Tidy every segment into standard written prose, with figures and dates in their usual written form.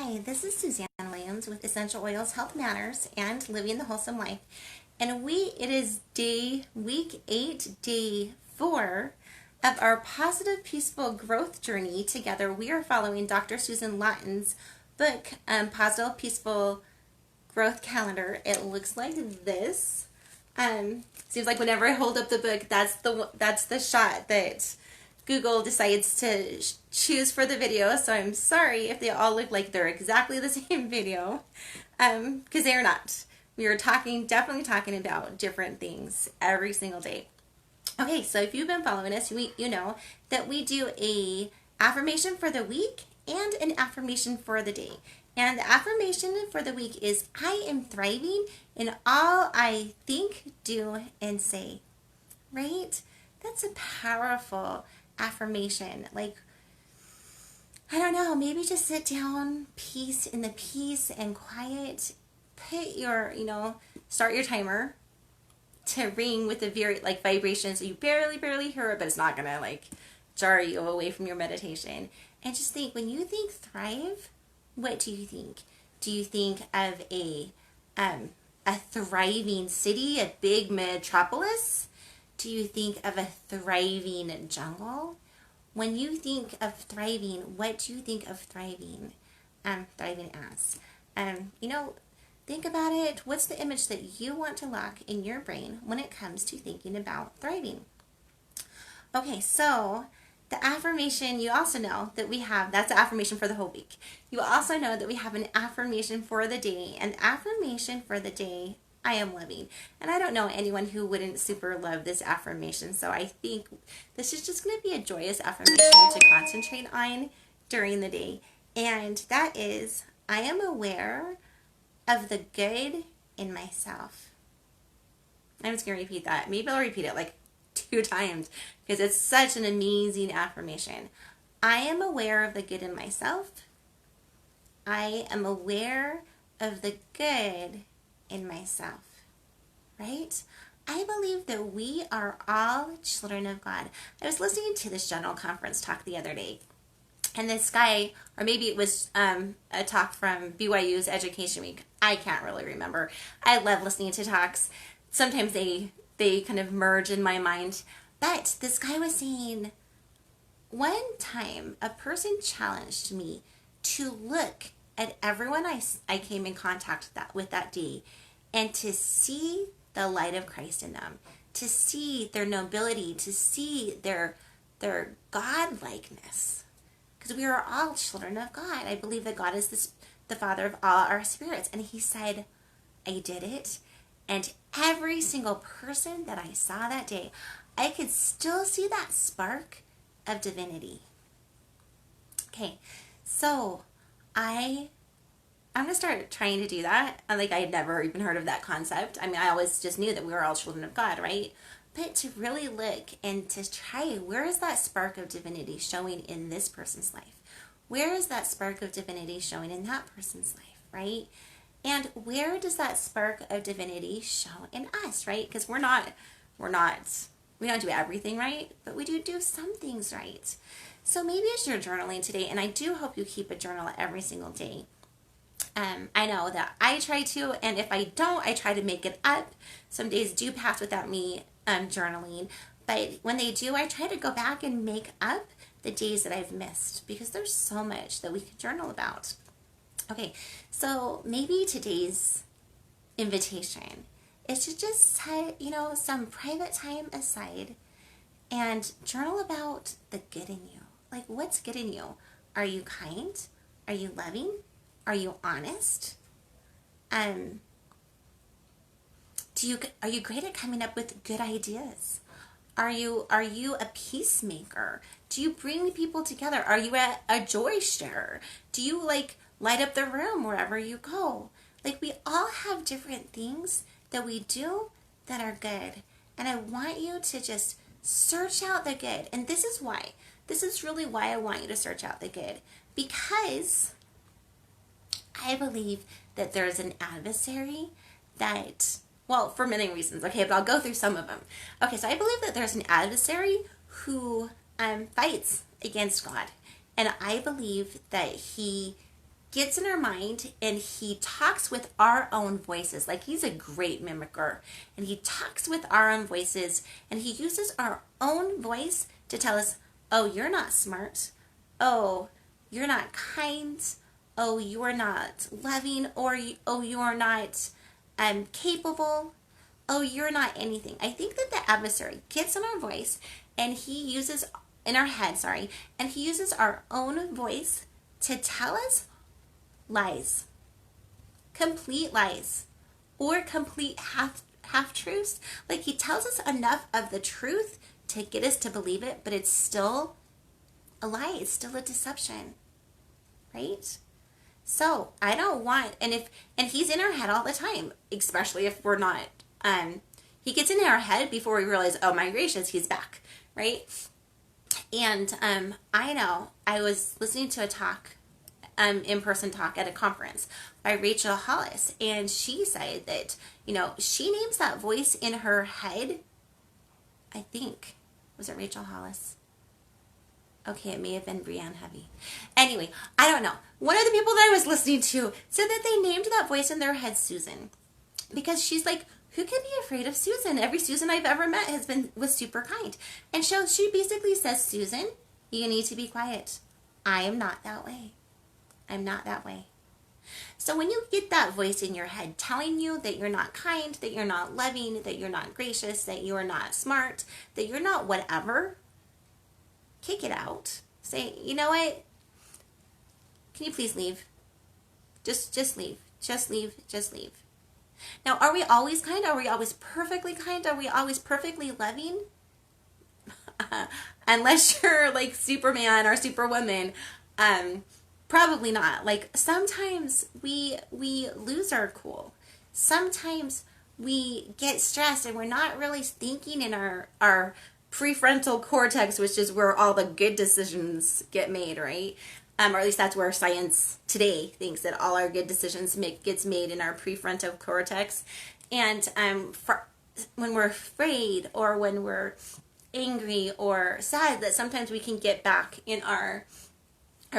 Hi, this is Suzanne Williams with Essential Oils, Health Matters, and Living the Wholesome Life. And it is week 8, day 4 of our positive, peaceful growth journey together. We are following Dr. Susan Lawton's book, Positive, Peaceful Growth Calendar. It looks like this. Seems like whenever I hold up the book, that's the shot that Google decides to choose for the video, so I'm sorry if they all look like they're exactly the same video, because they are not. We are definitely talking about different things every single day. Okay, so if you've been following us, you know that we do a affirmation for the week and an affirmation for the day. And the affirmation for the week is, I am thriving in all I think, do, and say. Right? That's a powerful affirmation. Like, I don't know, maybe just sit down, in the peace and quiet, put your, start your timer to ring with a very, vibration, so you barely hear it, but it's not gonna, jar you away from your meditation. And just think, when you think thrive, what do you think? Do you think of a thriving city, a big metropolis? Do you think of a thriving jungle? When you think of thriving, what do you think of thriving? Thriving as? Think about it. What's the image that you want to lock in your brain when it comes to thinking about thriving? Okay, so the affirmation, you also know that we have, that's the affirmation for the whole week. You also know that we have an affirmation for the day. And the affirmation for the day, I am loving. And I don't know anyone who wouldn't super love this affirmation. So I think this is just going to be a joyous affirmation to concentrate on during the day. And that is, I am aware of the good in myself. I'm just going to repeat that. Maybe I'll repeat it 2 times because it's such an amazing affirmation. I am aware of the good in myself. I am aware of the good in myself, right? I believe that we are all children of God. I was listening to this general conference talk the other day, and this guy, or maybe it was a talk from BYU's Education Week. I can't really remember. I love listening to talks. Sometimes they kind of merge in my mind. But this guy was saying, one time a person challenged me to look at everyone I came in contact with that day, and to see the light of Christ in them, to see their nobility, to see their God-likeness. Because we are all children of God. I believe that God is the Father of all our spirits. And he said, I did it. And every single person that I saw that day, I could still see that spark of divinity. Okay, so I'm going to start trying to do that. I had never even heard of that concept. I mean, I always just knew that we were all children of God, right? But to really look and to try, where is that spark of divinity showing in this person's life? Where is that spark of divinity showing in that person's life, right? And where does that spark of divinity show in us, right? Because we don't do everything right, but we do some things right. So maybe as you're journaling today, and I do hope you keep a journal every single day. I know that I try to, and if I don't, I try to make it up. Some days do pass without me journaling, but when they do, I try to go back and make up the days that I've missed, because there's so much that we can journal about. Okay, so maybe today's invitation is to just set, some private time aside and journal about the good in you. What's good in you? Are you kind? Are you loving? Are you honest? Are you great at coming up with good ideas? Are you a peacemaker? Do you bring people together? Are you a joy sharer? Do you light up the room wherever you go? We all have different things that we do that are good. And I want you to just search out the good. And this is really why I want you to search out the good. Because I believe that there's an adversary that, well, for many reasons, okay, but I'll go through some of them. Okay, so I believe that there's an adversary who fights against God. And I believe that he gets in our mind and he talks with our own voices. Like he's a great mimicker. And he talks with our own voices and he uses our own voice to tell us, oh, you're not smart. Oh, you're not kind. Oh, you're not loving. Or, oh, you're not capable. Oh, you're not anything. I think that the adversary gets in our voice and he uses, in our head, sorry, and he uses our own voice to tell us lies, complete lies, or complete half truths. Like he tells us enough of the truth to get us to believe it, but it's still a lie. It's still a deception, right? So I don't want, and he's in our head all the time, especially if we're not. He gets in our head before we realize, oh my gracious, he's back, right? And I know I was listening to a talk. In-person talk at a conference by Rachel Hollis, and she said that, she names that voice in her head. I think, was it Rachel Hollis? Okay, it may have been Brianne Heavy. Anyway, I don't know. One of the people that I was listening to said that they named that voice in their head Susan, because she's like, who can be afraid of Susan? Every Susan I've ever met was super kind, and so she basically says, Susan, you need to be quiet. I am not that way. I'm not that way. So when you get that voice in your head telling you that you're not kind, that you're not loving, that you're not gracious, that you're not smart, that you're not whatever, kick it out. Say, you know what? Can you please leave? Just leave. Just leave. Just leave. Now, are we always kind? Are we always perfectly kind? Are we always perfectly loving? Unless you're like Superman or Superwoman, probably not. Like sometimes we lose our cool. Sometimes we get stressed and we're not really thinking in our prefrontal cortex, which is where all the good decisions get made, right? Or at least that's where science today thinks that all our good decisions gets made in our prefrontal cortex. And when we're afraid or when we're angry or sad, that sometimes we can get back in our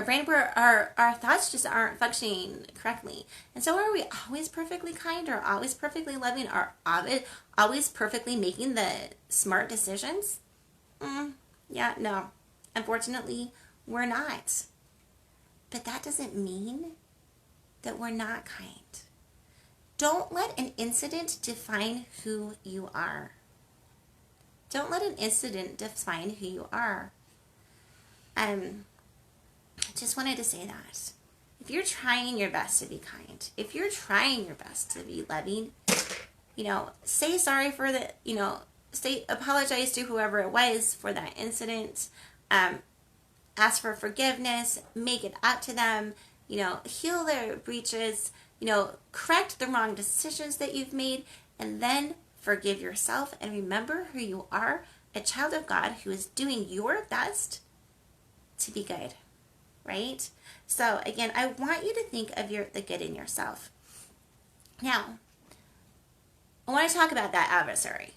brain where our thoughts just aren't functioning correctly. And so are we always perfectly kind or always perfectly loving or always perfectly making the smart decisions? Yeah, no. Unfortunately, we're not. But that doesn't mean that we're not kind. Don't let an incident define who you are. Don't let an incident define who you are. Just wanted to say that. If you're trying your best to be kind, if you're trying your best to be loving, say sorry for the, apologize to whoever it was for that incident. Ask for forgiveness, make it up to them, heal their breaches, correct the wrong decisions that you've made, and then forgive yourself and remember who you are, a child of God who is doing your best to be good. Right? So again, I want you to think of the good in yourself. Now, I want to talk about that adversary,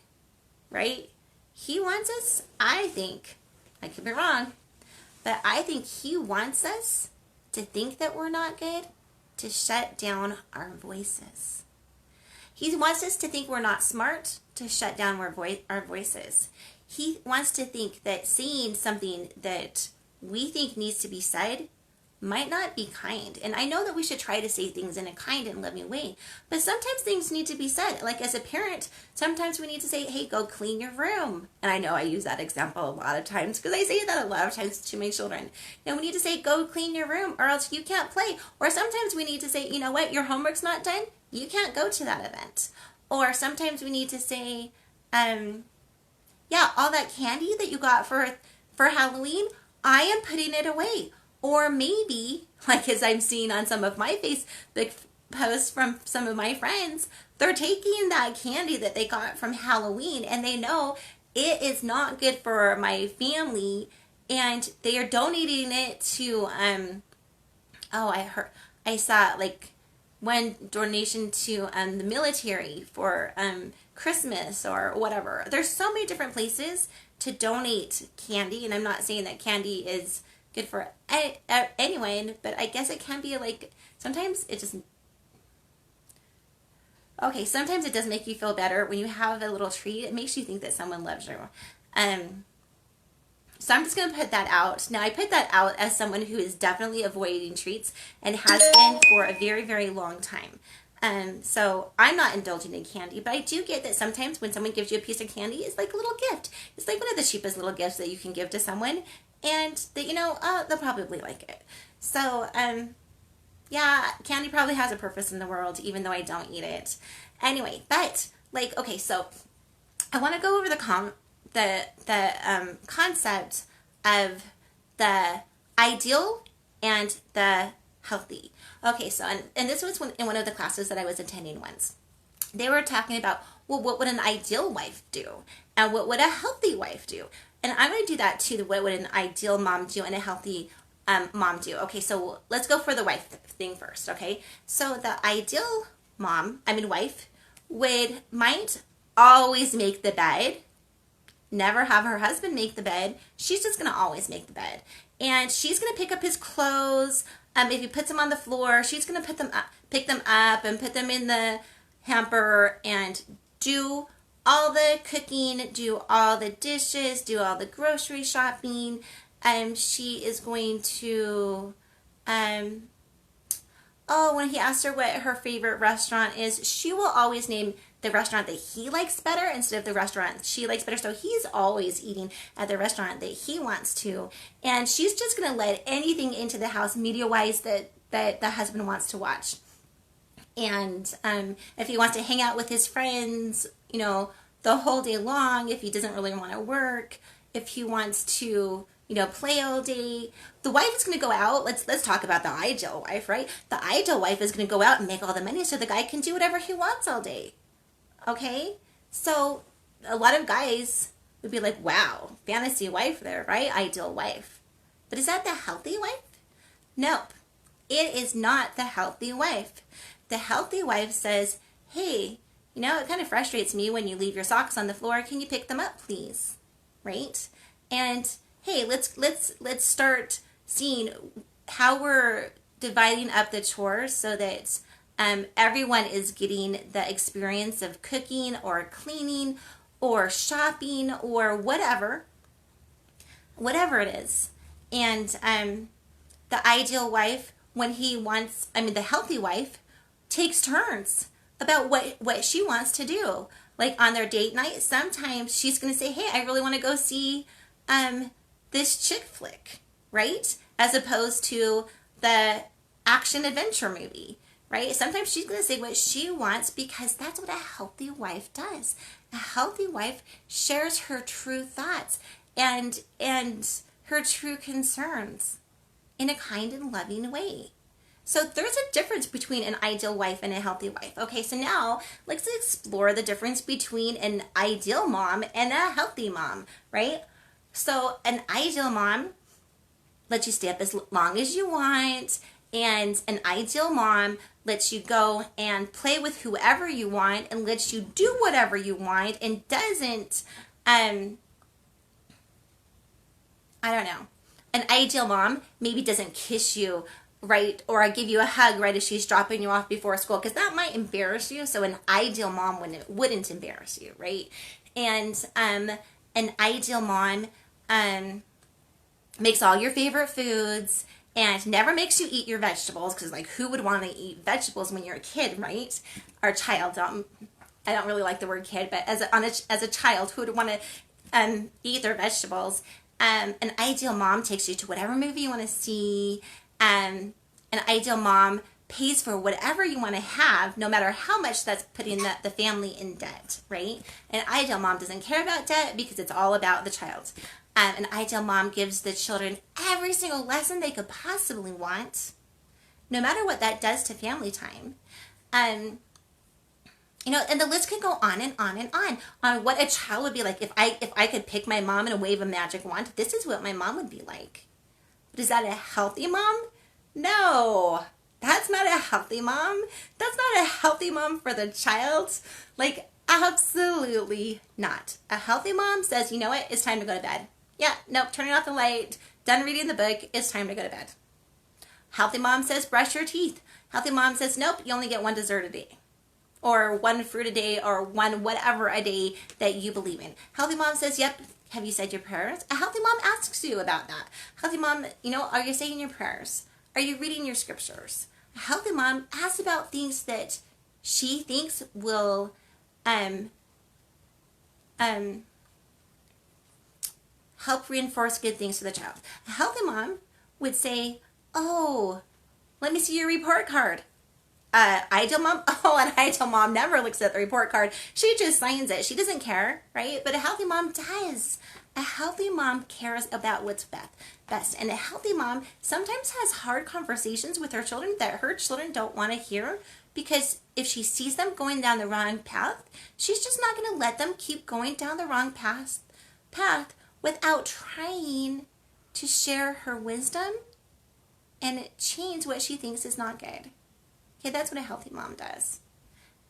right? He wants us, I think, I could be wrong, but I think he wants us to think that we're not good, to shut down our voices. He wants us to think we're not smart, to shut down our voices. He wants to think that saying something that we think needs to be said might not be kind. And I know that we should try to say things in a kind and loving way, but sometimes things need to be said. Like as a parent, sometimes we need to say, hey, go clean your room. And I know I use that example a lot of times because I say that a lot of times to my children. We need to say, go clean your room or else you can't play. Or sometimes we need to say, you know what, your homework's not done. You can't go to that event. Or sometimes we need to say, all that candy that you got for Halloween, I am putting it away. Or maybe, like as I'm seeing on some of my Facebook posts from some of my friends, they're taking that candy that they got from Halloween and they know it is not good for my family and they are donating it to, I saw like one donation to the military for Christmas or whatever. There's so many different places to donate candy, and I'm not saying that candy is good for anyone, but I guess it can be like, sometimes it just, okay, sometimes it does make you feel better when you have a little treat. It makes you think that someone loves you. So I'm just going to put that out. Now, I put that out as someone who is definitely avoiding treats and has been for a very, very long time. So I'm not indulging in candy, but I do get that sometimes when someone gives you a piece of candy, it's like a little gift. It's like one of the cheapest little gifts that you can give to someone, and that, you know, they'll probably like it. So, yeah, candy probably has a purpose in the world, even though I don't eat it. Anyway, but, like, okay, so I want to go over the concept of the ideal and the healthy. Okay, so, and this was in one of the classes that I was attending once. They were talking about, well, what would an ideal wife do? And what would a healthy wife do? And I'm going to do that too. What would an ideal mom do and a healthy mom do? Okay, so let's go for the wife thing first, okay? So the ideal wife, might always make the bed, never have her husband make the bed. She's just going to always make the bed. And she's going to pick up his clothes. If he puts them on the floor, she's going to pick them up and put them in the hamper and do all the cooking, do all the dishes, do all the grocery shopping. She is going to, when he asked her what her favorite restaurant is, she will always name the restaurant that he likes better instead of the restaurant she likes better. So he's always eating at the restaurant that he wants to. And she's just going to let anything into the house media-wise that the husband wants to watch. And if he wants to hang out with his friends, you know, the whole day long, if he doesn't really want to work, if he wants to, you know, play all day, the wife is going to go out. Let's talk about the ideal wife, right? The ideal wife is going to go out and make all the money so the guy can do whatever he wants all day. Okay? So a lot of guys would be like, wow, fantasy wife there, right? Ideal wife. But is that the healthy wife? Nope. It is not the healthy wife. The healthy wife says, hey, you know, it kind of frustrates me when you leave your socks on the floor. Can you pick them up, please? Right? And hey, let's start seeing how we're dividing up the chores so that everyone is getting the experience of cooking or cleaning or shopping or whatever it is. And the ideal wife, the healthy wife takes turns about what she wants to do. Like on their date night, sometimes she's going to say, hey, I really want to go see this chick flick, right? As opposed to the action adventure movie, right? Sometimes she's going to say what she wants because that's what a healthy wife does. A healthy wife shares her true thoughts and her true concerns in a kind and loving way. So there's a difference between an ideal wife and a healthy wife. Okay, so now let's explore the difference between an ideal mom and a healthy mom, right? So an ideal mom lets you stay up as long as you want, and an ideal mom lets you go and play with whoever you want and lets you do whatever you want and doesn't, I don't know. An ideal mom maybe doesn't kiss you, right, or give you a hug right as she's dropping you off before school, because that might embarrass you. So an ideal mom wouldn't embarrass you, right? And an ideal mom makes all your favorite foods and never makes you eat your vegetables, because like who would want to eat vegetables when you're a kid, right? Or child. I don't really like the word kid, but as a child, who would want to eat their vegetables? An ideal mom takes you to whatever movie you want to see. An ideal mom pays for whatever you want to have, no matter how much that's putting the family in debt, right? An ideal mom doesn't care about debt because it's all about the child. An ideal mom gives the children every single lesson they could possibly want, no matter what that does to family time. You know, and the list can go on and on and on what a child would be like. If I could pick my mom and wave a magic wand, this is what my mom would be like. But is that a healthy mom? No, that's not a healthy mom. That's not a healthy mom for the child. Like, absolutely not. A healthy mom says, you know what, it's time to go to bed. Yeah, nope, turning off the light, done reading the book, it's time to go to bed. Healthy mom says brush your teeth. Healthy mom says nope, you only get one dessert a day, or one fruit a day, or one whatever a day that you believe in. Healthy mom says, yep, have you said your prayers? A healthy mom asks you about that. Healthy mom, are you saying your prayers? Are you reading your scriptures? A healthy mom asks about things that she thinks will help reinforce good things to the child. A healthy mom would say, oh, let me see your report card. Ideal mom, an ideal mom never looks at the report card. She just signs it. She doesn't care, right? But a healthy mom does. A healthy mom cares about what's best. And a healthy mom sometimes has hard conversations with her children that her children don't want to hear, because if she sees them going down the wrong path, she's just not going to let them keep going down the wrong path without trying to share her wisdom and change what she thinks is not good. Okay, that's what a healthy mom does.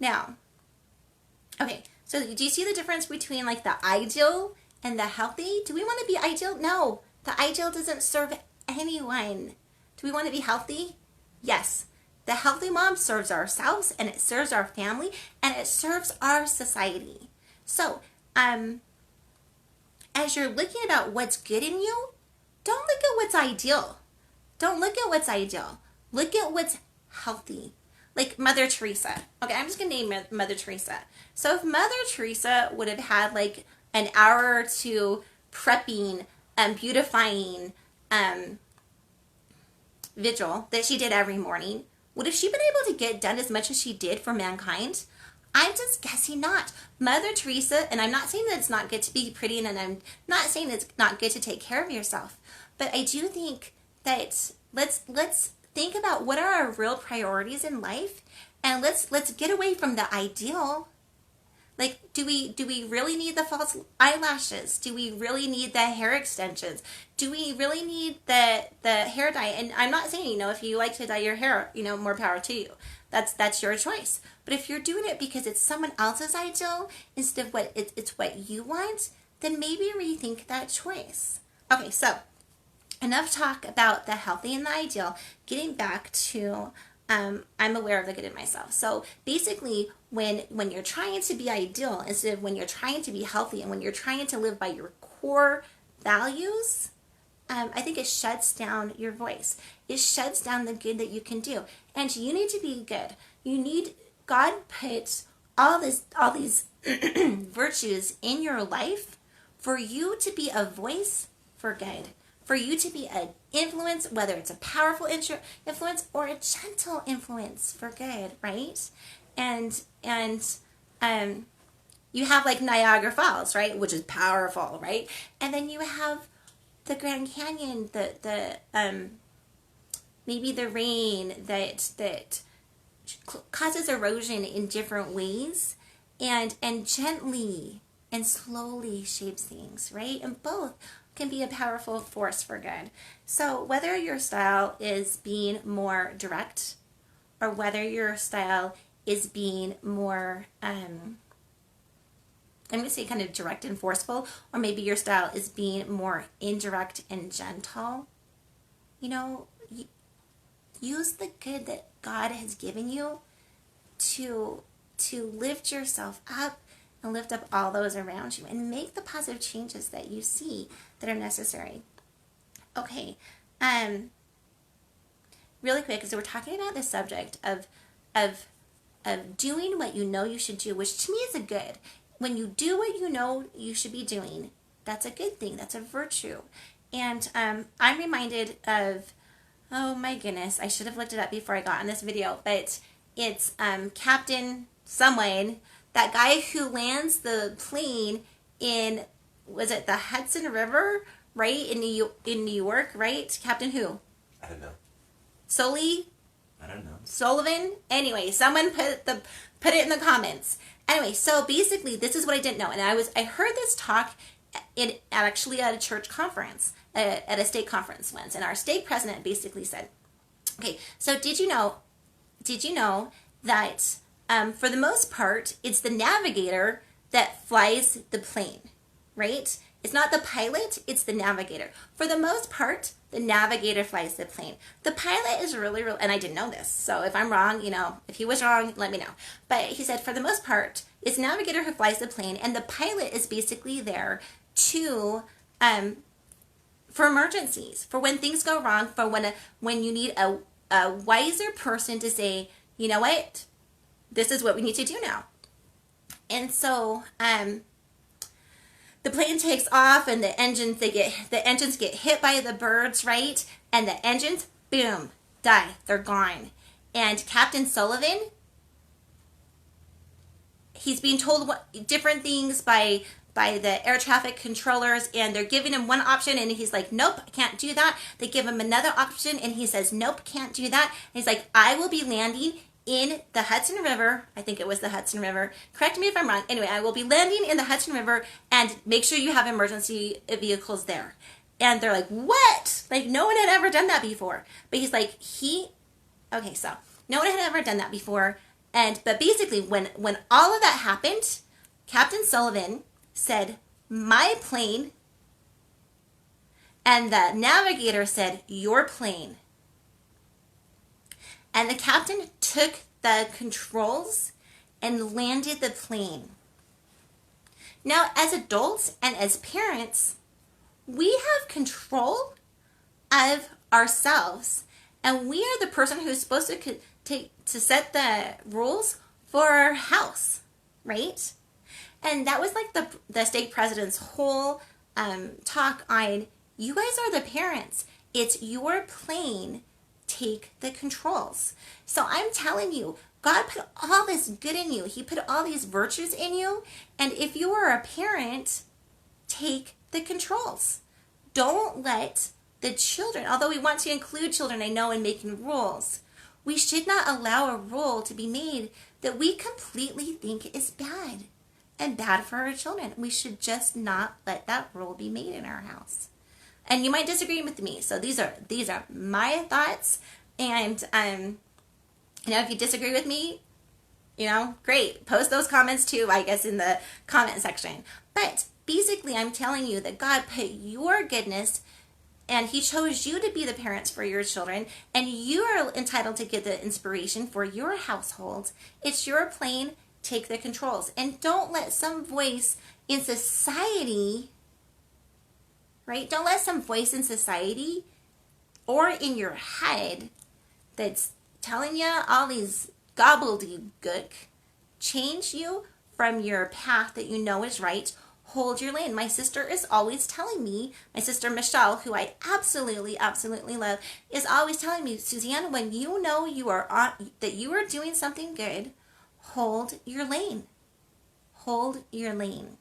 Now, okay, so do you see the difference between like the ideal and the healthy? Do we want to be ideal? No, the ideal doesn't serve anyone. Do we want to be healthy? Yes. The healthy mom serves ourselves, and it serves our family, and it serves our society. So, as you're looking about what's good in you, don't look at what's ideal. Don't look at what's ideal. Look at what's healthy. Like Mother Teresa. Okay, I'm just going to name Mother Teresa. So if Mother Teresa would have had like an hour or two prepping and beautifying vigil that she did every morning, would have she been able to get done as much as she did for mankind? I'm just guessing not. Mother Teresa, and I'm not saying that it's not good to be pretty, and I'm not saying it's not good to take care of yourself, but I do think that let's think about what are our real priorities in life, and let's get away from the ideal. Like, do we really need the false eyelashes? Do we really need the hair extensions? Do we really need the hair dye? And I'm not saying, if you like to dye your hair, more power to you. That's your choice. But if you're doing it because it's someone else's ideal instead of it's what you want, then maybe rethink that choice. Okay, so enough talk about the healthy and the ideal. Getting back to I'm aware of the good in myself. So basically, when you're trying to be ideal instead of when you're trying to be healthy, and when you're trying to live by your core values, I think it shuts down your voice. It shuts down the good that you can do. And you need to be good. God put all these virtues in your life for you to be a voice for good. For you to be an influence, whether it's a powerful influence or a gentle influence for good, right? And you have like Niagara Falls, right, which is powerful, right? And then you have the Grand Canyon, the maybe the rain that causes erosion in different ways, and gently and slowly shapes things, right? And both can be a powerful force for good. So whether your style is being more direct, or whether your style is being more, I'm going to say kind of direct and forceful, or maybe your style is being more indirect and gentle, use the good that God has given you to lift yourself up and lift up all those around you, and make the positive changes that you see that are necessary. Okay, really quick, because we're talking about the subject of doing what you know you should do, which to me is a good. When you do what you know you should be doing, that's a good thing. That's a virtue. And I'm reminded of, oh my goodness, I should have looked it up before I got on this video, but it's Captain someone, that guy who lands the plane in, was it the Hudson River, right, in New York, right? Captain who? I don't know. Sully? I don't know. Sullivan? Anyway, someone put it in the comments. Anyway, so basically, this is what I didn't know, and I heard this talk actually at a church conference, at a stake conference once, and our stake president basically said, okay, so did you know that for the most part, it's the navigator that flies the plane, right? It's not the pilot, it's the navigator. For the most part, the navigator flies the plane. The pilot is really, and I didn't know this, so if I'm wrong, if he was wrong, let me know. But he said for the most part, it's the navigator who flies the plane, and the pilot is basically there to, for emergencies, for when things go wrong, for when you need a wiser person to say, you know what, this is what we need to do now. And so, the plane takes off, and the engines get hit by the birds, right? And the engines, boom, die. They're gone. And Captain Sullivan, he's being told different things by the air traffic controllers, and they're giving him one option, and he's like, nope, I can't do that. They give him another option, and he says, nope, can't do that. And he's like, I will be landing in the Hudson River. I think it was the Hudson River. Correct me if I'm wrong. Anyway, I will be landing in the Hudson River, and make sure you have emergency vehicles there. And they're like, what? Like, no one had ever done that before. But he's like, okay, so no one had ever done that before. But basically, when all of that happened, Captain Sullivan said, my plane, and the navigator said, your plane. And the captain took the controls and landed the plane. Now, as adults and as parents, we have control of ourselves, and we are the person who's supposed to set the rules for our house, right? And that was like the state president's whole talk on, you guys are the parents. It's your plane. Take the controls. So I'm telling you, God put all this good in you. He put all these virtues in you. And if you are a parent, take the controls. Don't let the children, although we want to include children, I know, in making rules, we should not allow a rule to be made that we completely think is bad and bad for our children. We should just not let that rule be made in our house. And you might disagree with me. So these are my thoughts. And, if you disagree with me, great. Post those comments too, I guess, in the comment section. But basically, I'm telling you that God put your goodness, and He chose you to be the parents for your children. And you are entitled to get the inspiration for your household. It's your plane. Take the controls. And don't let some voice in society, right? Don't let some voice in society or in your head that's telling you all these gobbledygook change you from your path that you know is right. Hold your lane. My sister is always telling me, my sister Michelle, who I absolutely, absolutely love, is always telling me, Suzanne, when you know that you are doing something good, hold your lane. Hold your lane.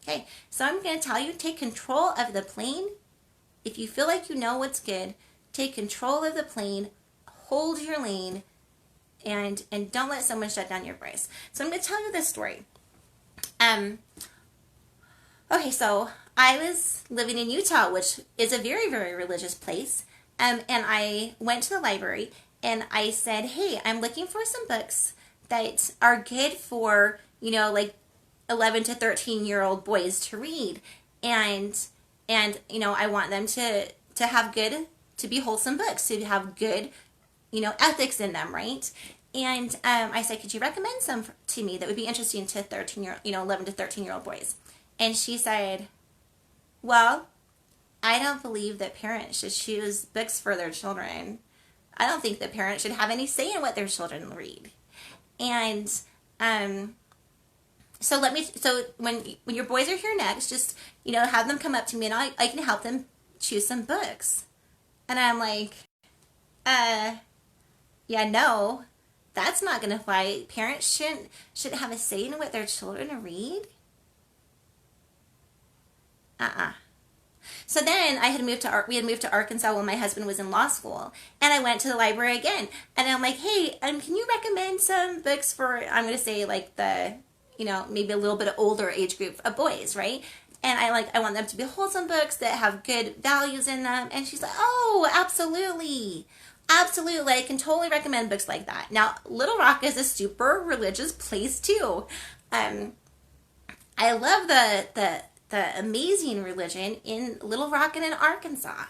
Okay, so I'm going to tell you, take control of the plane. If you feel like you know what's good, take control of the plane, hold your lane, and don't let someone shut down your voice. So I'm going to tell you this story. Okay, so I was living in Utah, which is a very, very religious place, and I went to the library, and I said, hey, I'm looking for some books that are good for, like 11 to 13-year-old boys to read, and I want them to have good, to be wholesome books, to have good, ethics in them, right? And I said, could you recommend some to me that would be interesting to 11 to 13-year-old boys? And she said, well, I don't believe that parents should choose books for their children. I don't think that parents should have any say in what their children read. And so when your boys are here next, just, have them come up to me, and I can help them choose some books. And I'm like, yeah, no, that's not going to fly. Parents shouldn't have a say in what their children read. So then we had moved to Arkansas when my husband was in law school, and I went to the library again, and I'm like, hey, can you recommend some books for, I'm going to say like the, maybe a little bit of older age group of boys, right? And I want them to be wholesome books that have good values in them. And she's like, oh, absolutely. Absolutely. I can totally recommend books like that. Now, Little Rock is a super religious place too. I love the amazing religion in Little Rock and in Arkansas,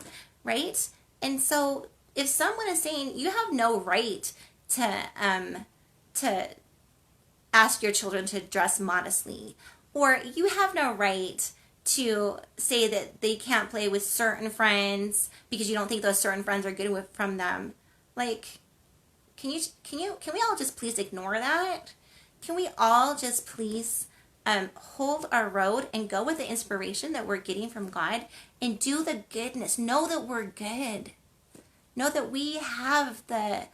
right? And so if someone is saying you have no right to ask your children to dress modestly, or you have no right to say that they can't play with certain friends because you don't think those certain friends are good from them, like, can we all just please ignore that? Can we all just please hold our road and go with the inspiration that we're getting from God and do the goodness? Know that we're good. Know that we have the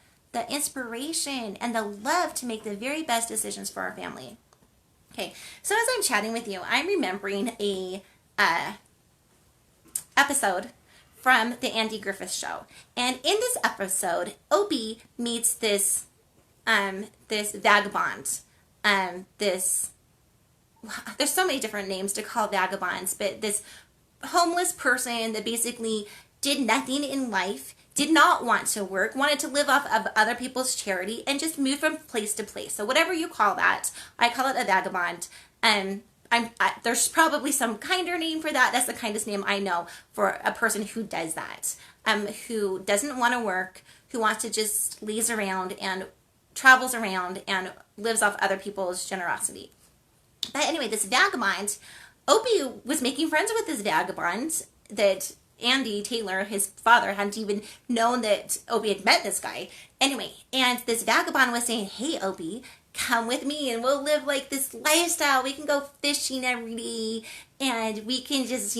inspiration and the love to make the very best decisions for our family. Okay, so as I'm chatting with you, I'm remembering a episode from the Andy Griffith Show. And in this episode, Opie meets this vagabond. There's so many different names to call vagabonds, but this homeless person that basically did nothing in life, did not want to work, wanted to live off of other people's charity, and just moved from place to place. So whatever you call that, I call it a vagabond. There's probably some kinder name for that. That's the kindest name I know for a person who does that, who doesn't want to work, who wants to just laze around and travels around and lives off other people's generosity. But anyway, this vagabond, Opie was making friends with this vagabond that Andy Taylor, his father, hadn't even known that Opie had met this guy. Anyway, and this vagabond was saying, hey, Opie, come with me and we'll live like this lifestyle. We can go fishing every day and we can just,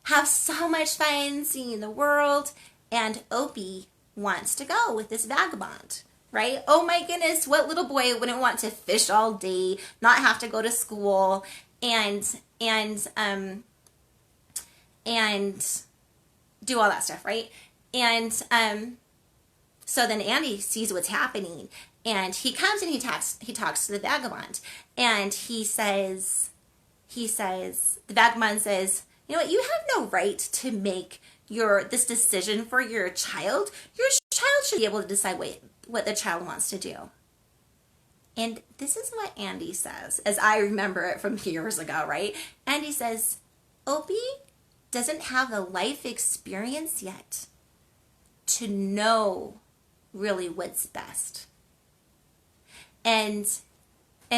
have so much fun seeing the world. And Opie wants to go with this vagabond, right? Oh my goodness, what little boy wouldn't want to fish all day, not have to go to school, and do all that stuff, right? And so then Andy sees what's happening, and he comes and he talks to the vagabond, and the vagabond says, you know what, you have no right to make this decision for your child. Your child should be able to decide what the child wants to do. And this is what Andy says, as I remember it from years ago, right? Andy says, Opie doesn't have the life experience yet to know really what's best. And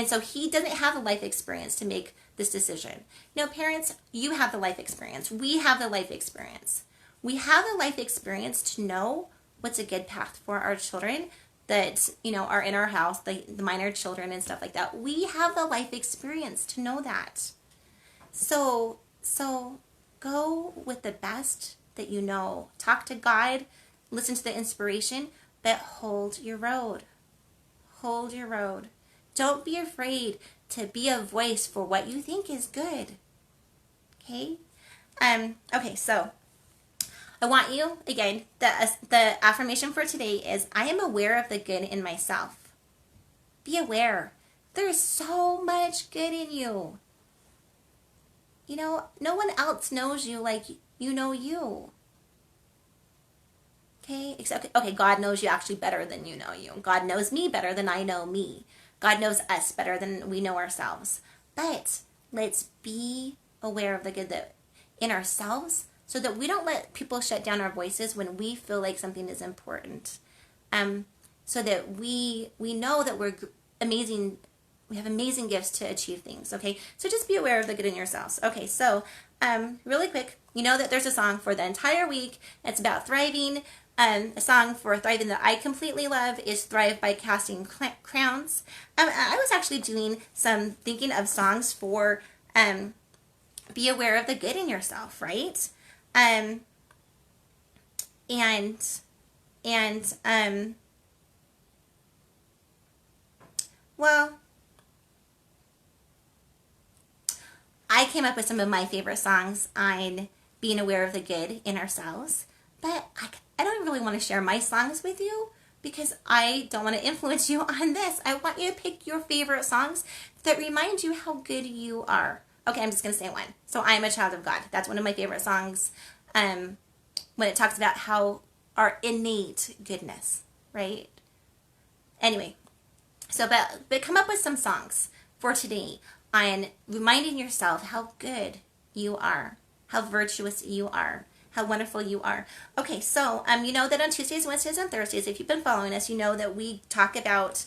so he doesn't have the life experience to make this decision. Parents, you have the life experience. We have the life experience. We have the life experience to know what's a good path for our children that, are in our house, the minor children and stuff like that. We have the life experience to know that. So go with the best that you know. Talk to God, listen to the inspiration, but hold your road. Hold your road. Don't be afraid to be a voice for what you think is good. Okay? Okay, so I want you, again, the affirmation for today is, I am aware of the good in myself. Be aware. There is so much good in you. No one else knows you like you know you. Okay? Okay, God knows you actually better than you know you. God knows me better than I know me. God knows us better than we know ourselves. But let's be aware of the good that in ourselves so that we don't let people shut down our voices when we feel like something is important. So that we know that we're amazing. We have amazing gifts to achieve things, okay? So just be aware of the good in yourselves. Okay, so really quick, that there's a song for the entire week. It's about thriving. A song for thriving that I completely love is Thrive by Casting Crowns. I was actually doing some thinking of songs for be aware of the good in yourself, right? Well, I came up with some of my favorite songs on being aware of the good in ourselves, but I don't really want to share my songs with you because I don't want to influence you on this. I want you to pick your favorite songs that remind you how good you are. Okay, I'm just going to say one. So I'm a child of God. That's one of my favorite songs when it talks about how our innate goodness, right? Anyway, so but come up with some songs for today on reminding yourself how good you are, how virtuous you are, how wonderful you are. Okay, so you know that on Tuesdays, Wednesdays, and Thursdays, if you've been following us, you know that we talk about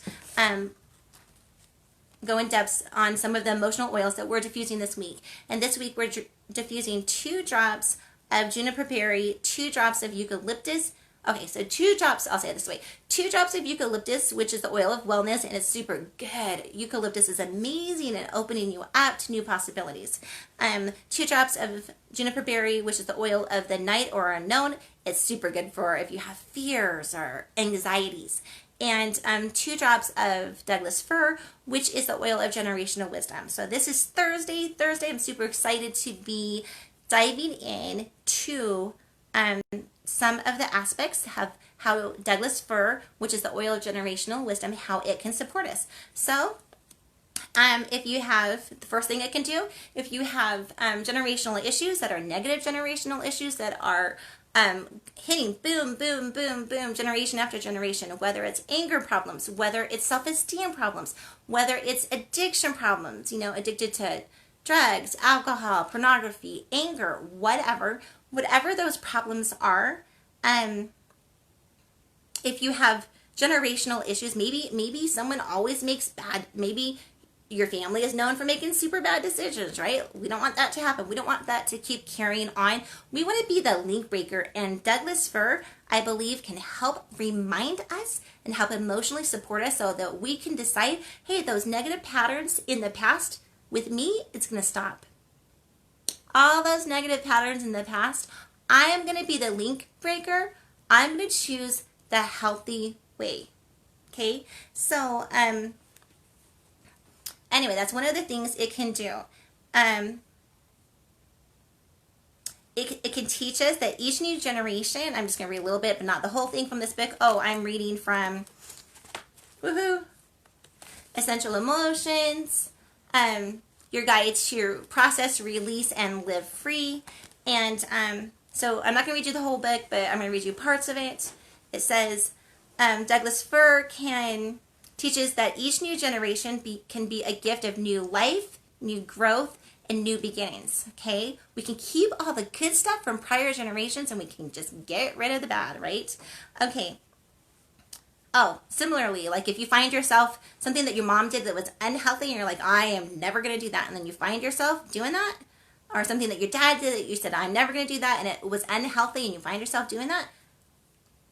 go in depth on some of the emotional oils that we're diffusing this week. And this week we're diffusing 2 drops of juniper berry, 2 drops of eucalyptus. Okay, so 2 drops, I'll say it this way, 2 drops of eucalyptus, which is the oil of wellness, and it's super good. Eucalyptus is amazing at opening you up to new possibilities. 2 drops of juniper berry, which is the oil of the night or unknown. It's super good for if you have fears or anxieties. And 2 drops of Douglas Fir, which is the oil of generational wisdom. So this is Thursday. I'm super excited to be diving in to some of the aspects of how Douglas Fir, which is the oil of generational wisdom, how it can support us. So if you have, the first thing it can do, if you have generational issues that are negative generational issues that are hitting boom, boom, boom, boom, generation after generation, whether it's anger problems, whether it's self-esteem problems, whether it's addiction problems, addicted to drugs, alcohol, pornography, anger, whatever those problems are, if you have generational issues, maybe someone always makes maybe your family is known for making super bad decisions, right? We don't want that to happen. We don't want that to keep carrying on. We want to be the link breaker, and Douglas Fir, I believe, can help remind us and help emotionally support us so that we can decide, hey, those negative patterns in the past, with me, it's going to stop. All those negative patterns in the past, I am going to be the link breaker. I'm going to choose the healthy way. Okay? So, anyway, that's one of the things it can do. It can teach us that each new generation, I'm just going to read a little bit, but not the whole thing from this book. Oh, I'm reading from, Essential Emotions, your guide to process, release, and live free. And so I'm not going to read you the whole book, but I'm going to read you parts of it. It says, Douglas Fir teaches that each new generation can be a gift of new life, new growth, and new beginnings. Okay? We can keep all the good stuff from prior generations and we can just get rid of the bad, right? Okay. Oh, similarly, like if you find yourself something that your mom did that was unhealthy and you're like, I am never going to do that, and then you find yourself doing that, or something that your dad did that you said, I'm never going to do that, and it was unhealthy and you find yourself doing that,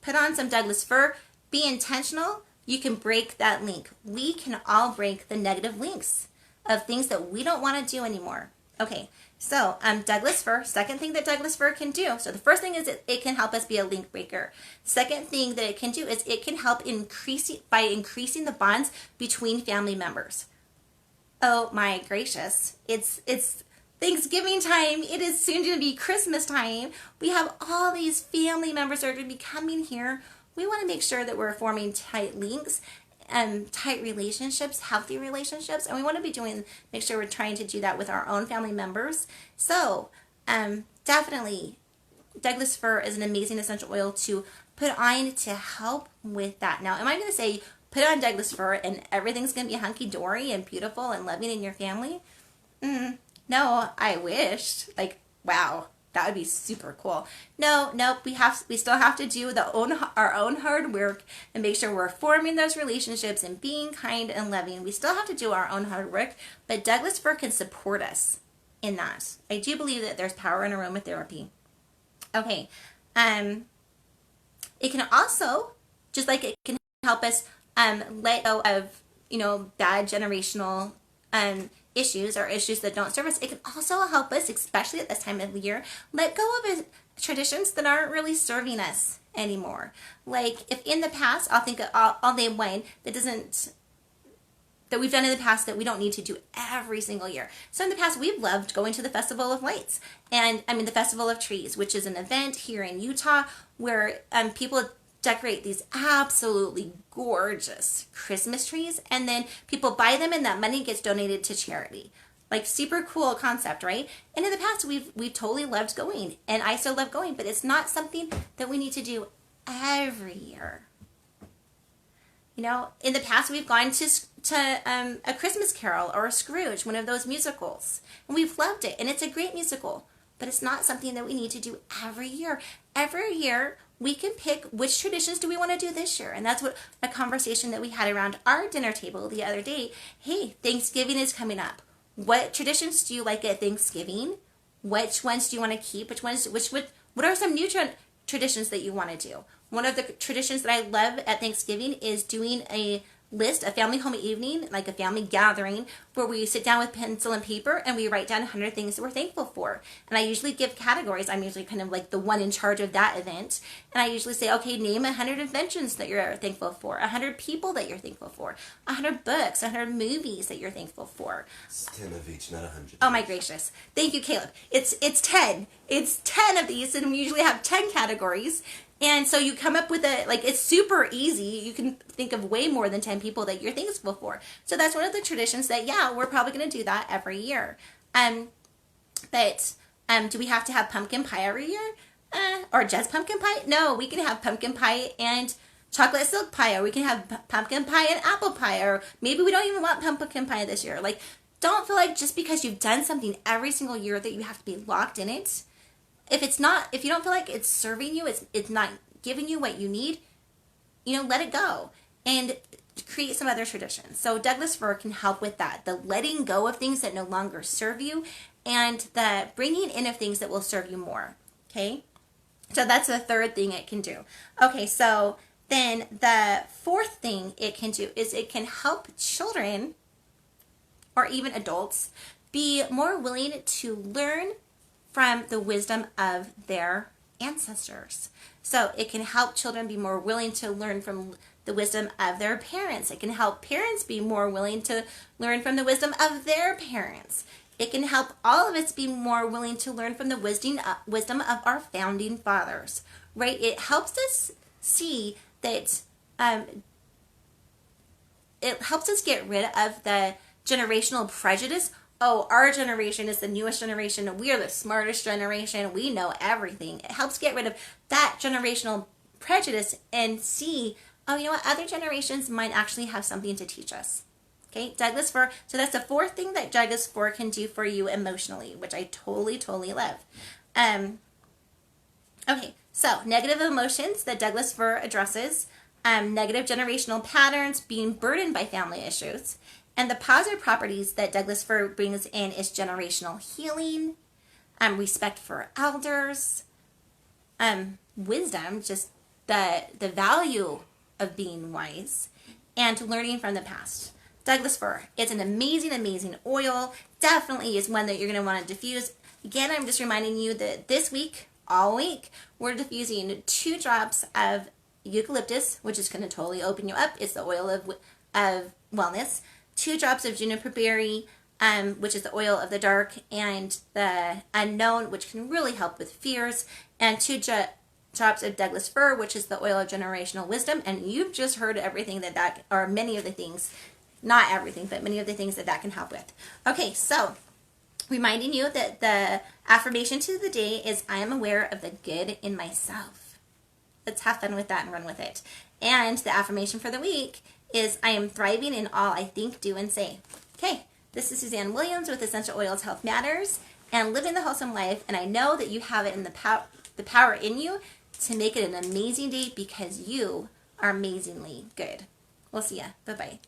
put on some Douglas Fir, be intentional. You can break that link. We can all break the negative links of things that we don't want to do anymore. Okay, so Douglas Fir, second thing that Douglas Fir can do. So the first thing is it can help us be a link breaker. Second thing that it can do is it can help by increasing the bonds between family members. Oh my gracious. It's Thanksgiving time. It is soon to be Christmas time. We have all these family members that are going to be coming here. We want to make sure that we're forming tight links, tight relationships, healthy relationships, and we want to make sure we're trying to do that with our own family members. So, definitely, Douglas Fir is an amazing essential oil to put on to help with that. Now, am I going to say put on Douglas Fir and everything's going to be hunky-dory and beautiful and loving in your family? No, I wish. Like, wow. That would be super cool. No, we still have to do our own hard work and make sure we're forming those relationships and being kind and loving. We still have to do our own hard work, but Douglas Fir can support us in that. I do believe that there's power in aromatherapy. Okay, it can also, just like it can help us let go of bad generational issues or issues that don't serve us. It can also help us, especially at this time of the year, let go of traditions that aren't really serving us anymore. Like if in the past, I'll name one that we've done in the past that we don't need to do every single year. So in the past, we've loved going to the Festival of Lights, and the Festival of Trees, which is an event here in Utah where people decorate these absolutely gorgeous Christmas trees, and then people buy them and that money gets donated to charity. Like super cool concept, right? And in the past we've totally loved going, and I still love going, but it's not something that we need to do every year. You know, in the past we've gone to A Christmas Carol or a Scrooge, one of those musicals, and we've loved it, and it's a great musical. But it's not something that we need to do every year. Every year we can pick which traditions do we want to do this year, and that's what a conversation that we had around our dinner table the other day. Hey, Thanksgiving is coming up. What traditions do you like at Thanksgiving? Which ones do you want to keep? What are some new traditions that you want to do? One of the traditions that I love at Thanksgiving is doing a family home evening, like a family gathering, where we sit down with pencil and paper and we write down 100 things that we're thankful for. And I usually give categories. I'm usually kind of like the one in charge of that event. And I usually say, okay, name 100 inventions that you're thankful for, 100 people that you're thankful for, 100 books, 100 movies that you're thankful for. It's 10 of each, not 100. Oh my gracious. Thank you, Caleb. It's 10. It's 10 of these, and we usually have 10 categories. And so you come up with it's super easy. You can think of way more than 10 people that you're thankful for. So that's one of the traditions that, yeah, we're probably going to do that every year. But do we have to have pumpkin pie every year? Or just pumpkin pie? No, we can have pumpkin pie and chocolate silk pie, or we can have pumpkin pie and apple pie, or maybe we don't even want pumpkin pie this year. Like, don't feel like just because you've done something every single year that you have to be locked in it. If you don't feel like it's serving you, it's not giving you what you need, let it go and create some other traditions. So Douglas Fir can help with that. The letting go of things that no longer serve you and the bringing in of things that will serve you more. Okay? So that's the third thing it can do. Okay, so then the fourth thing it can do is it can help children or even adults be more willing to learn from the wisdom of their ancestors. So it can help children be more willing to learn from the wisdom of their parents. It can help parents be more willing to learn from the wisdom of their parents. It can help all of us be more willing to learn from the wisdom of our founding fathers, right? It helps us see that it helps us get rid of the generational prejudice. Oh, our generation is the newest generation, and we are the smartest generation. We know everything. It helps get rid of that generational prejudice and see, oh, you know what? Other generations might actually have something to teach us. Okay, Douglas Fir. So that's the fourth thing that Douglas Fir can do for you emotionally, which I totally, totally love. Okay, so negative emotions that Douglas Fir addresses, negative generational patterns, being burdened by family issues. And the positive properties that Douglas Fir brings in is generational healing, respect for elders, wisdom, just the value of being wise, and learning from the past. Douglas Fir, it's an amazing, amazing oil. Definitely is one that you're going to want to diffuse. Again, I'm just reminding you that this week, all week, we're diffusing 2 drops of eucalyptus, which is going to totally open you up. It's the oil of wellness. 2 drops of juniper berry, which is the oil of the dark and the unknown, which can really help with fears, and 2 drops of Douglas Fir, which is the oil of generational wisdom. And you've just heard everything or many of the things, not everything, but many of the things that can help with. Okay, so reminding you that the affirmation to the day is, I am aware of the good in myself. Let's have fun with that and run with it. And the affirmation for the week is, I am thriving in all I think, do, and say. Okay, this is Suzanne Williams with Essential Oils Health Matters and Living the Wholesome Life, and I know that you have it in the power in you to make it an amazing day because you are amazingly good. We'll see ya. Bye-bye.